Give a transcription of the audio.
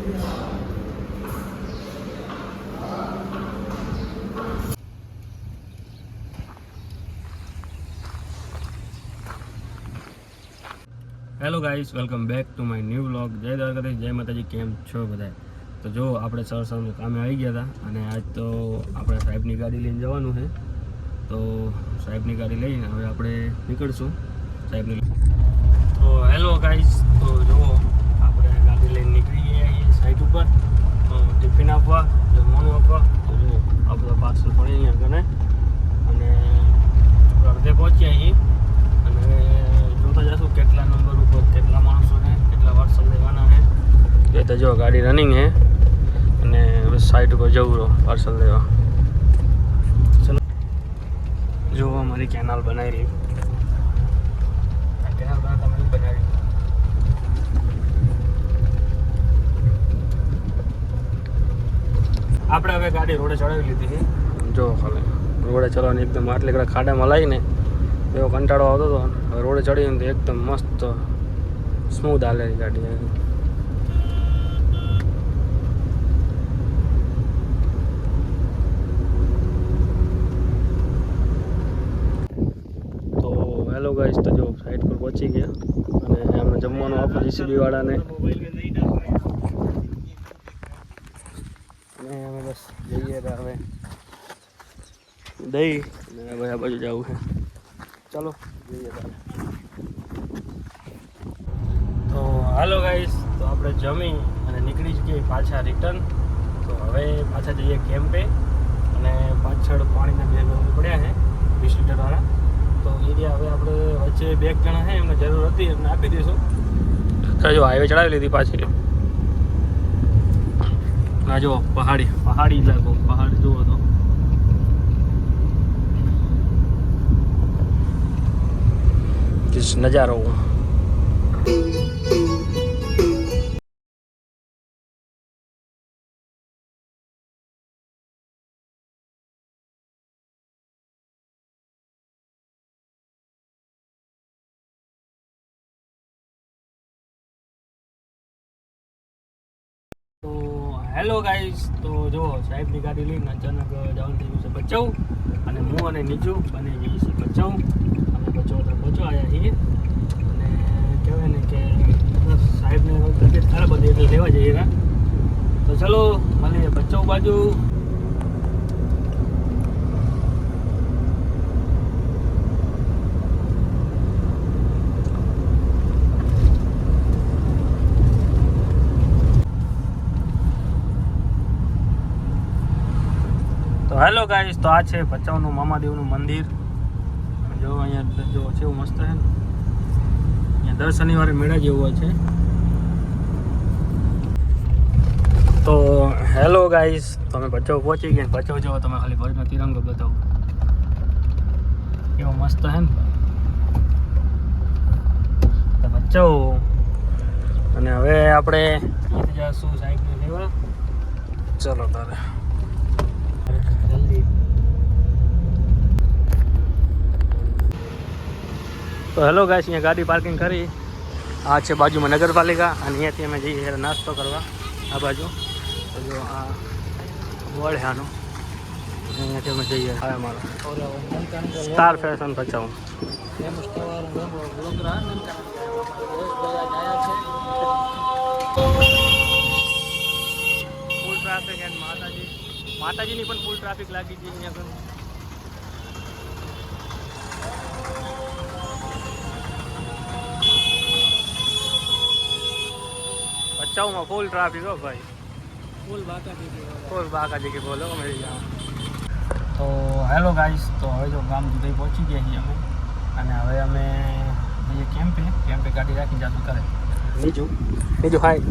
Hello guys, welcome back to my new vlog. જય દ્વારકાધીશ, જય માતાજી. કેમ છો બધા? તો જો આપણે સરસવને કામે આવી ગયા હતા અને આજ તો આપણે સાહેબની ગાડી લઈને જવાનું છે. તો સાહેબની ગાડી લઈને હવે આપણે નીકળશું સાહેબની. તો હેલો ગાઈસ, તો જુઓ આપણે ગાડી લઈને નીકળી ગયા છીએ સાઈડ ઉપર ટિફિન આપવા, જમવાનું આપવા. તો જુઓ આ બધા પાર્સલ પડી અહીંયા કને અને અડધે પહોંચ્યા છીએ અને જોતા જશું કેટલા નંબર ઉપર કેટલા માણસો છે, કેટલા પાર્સલ લેવાના છે. એ તો જો ગાડી રનિંગ છે અને સાઈડ ઉપર જવું રહો પાર્સલ લેવા. ચલો જો અમારી કેનાલ બનાવેલી, કેનાલ તમે બનાવી. આપણે હવે ગાડી રોડે ચડાવી લીધી છે. જો ખાલી રોડે ચડવાની એકદમ આટલે કડા ખાડામાં લાવીને એવો કંટાળો આવતો હતો. હવે રોડે ચડીને તો એકદમ મસ્ત સ્મૂથ હાલે ગાડી. તો હેલો ગાઈસ, તો જો સાઈડ પર પહોંચી ગયા અને અમને જમવાનું આપો જીસીબી વાળાને અને અમે બસ જઈએ હવે દહીં અને હવે આ બાજુ જવું છે. ચાલો જઈએ તારે. તો હાલો ગાઈસ, તો આપણે જમી અને નીકળી જ ગઈ પાછા રિટર્ન. તો હવે પાછા જઈએ કેમ્પે અને પાછળ પાણીના બે ગરમ પડ્યા છે 20 લીટરવાળા. તો એરિયા હવે આપણે વચ્ચે બે જણા છે એમને જરૂર હતી એમને આપી દઈશું. જો હાઈવે ચડાવી લીધી પાછી. આ જુઓ પહાડી ઇલાકો, પહાડ જુઓ તો નજારો. તો હેલો ગાઈસ, તો જો સાહેબની ગાડી લઈને અચાનક જવાનું થયું છે ભચાઉ અને હું અને નીચું અને જઈએ છીએ ભચાઉ. અને ભચાઉ આવ્યા છીએ અને કહેવાય ને કે સાહેબને તબિયત ખરાબ હતી એટલે લેવા જઈએ ના. તો ચલો મળીએ ભચાઉ બાજુ. તો હેલો ગાઈસ, તો આ છે ભચાઉનું મામાદેવનું મંદિર. જો અહીંયા જો કેવું મસ્ત છે ને, અહીંયા દર શનિવારે મેળા જેવું હોય છે. તો હેલો ગાઈસ, તમે ભચાઉ પહોંચી ગયા. ભચાઉ જવો તમે ખાલી ભરૂચનો તિરંગો બતાવો કેવો મસ્ત છે ને તો ભચાઉ. અને હવે આપણે જઈશું સાહેબને લેવા. ચલો તારે. તો હેલો ગાઈસ, અહીંયા ગાડી પાર્કિંગ કરી. આ છે બાજુમાં નગરપાલિકા અને અહીંયાથી અમે જઈએ નાસ્તો કરવા આ બાજુ. તો જો આ વડ આનો અહીંયાથી અમે જઈએ. હવે અમારો star fashion Bhachau. Full traffic and માતાજીની પણ ફૂલ ટ્રાફિક લાગી છે અહીંયા પણ. ભચાઉમાં ફૂલ ટ્રાફિક હો ભાઈ, ફૂલ બાકાજી કે બોલો મેરી જાઓ. તો હેલો ગાઈસ, તો હવે જો ગામ સુધી પહોંચી ગયા છીએ અમે અને હવે અમે જઈએ કેમ્પે ગાડી રાખી જતું કરે. બીજું હાય